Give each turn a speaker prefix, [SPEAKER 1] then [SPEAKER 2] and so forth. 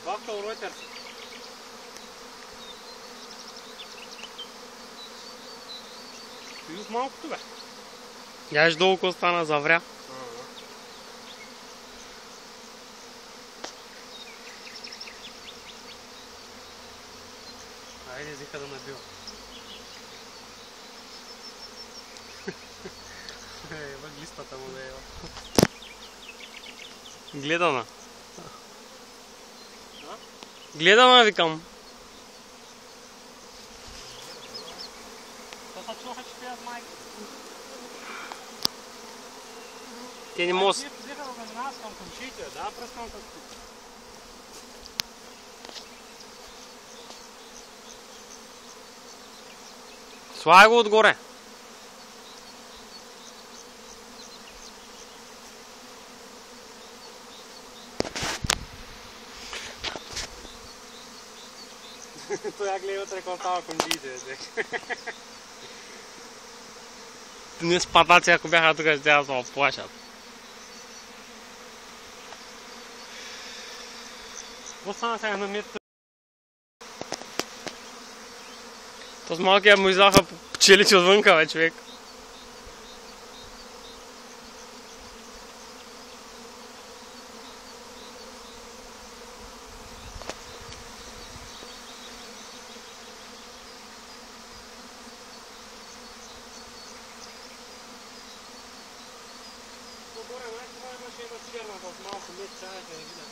[SPEAKER 1] Бавка у Reuters. Стои малкото, бе.
[SPEAKER 2] Яш долу ко стана завря.
[SPEAKER 1] Айде, взеха да набива. Ева глистата му да ева.
[SPEAKER 2] Гледана. Гледана, викам.
[SPEAKER 1] Това са чуваха, че пият майка.
[SPEAKER 2] Те не могат.
[SPEAKER 1] Взеха да ме знае с камкамчиите, да, пръскам като.
[SPEAKER 2] Слагай го отгоре.
[SPEAKER 1] Той я гледа вътре, какво става конджиите.
[SPEAKER 2] Не спатаци, ако бяха тук, ще да се оплашат.
[SPEAKER 1] Какво стана сега на мет?
[SPEAKER 2] То с малкия му излаха пчелици отвънка, бе, човек.
[SPEAKER 1] По-горе, май това имаше една черна с малко мет, чакайте да видя.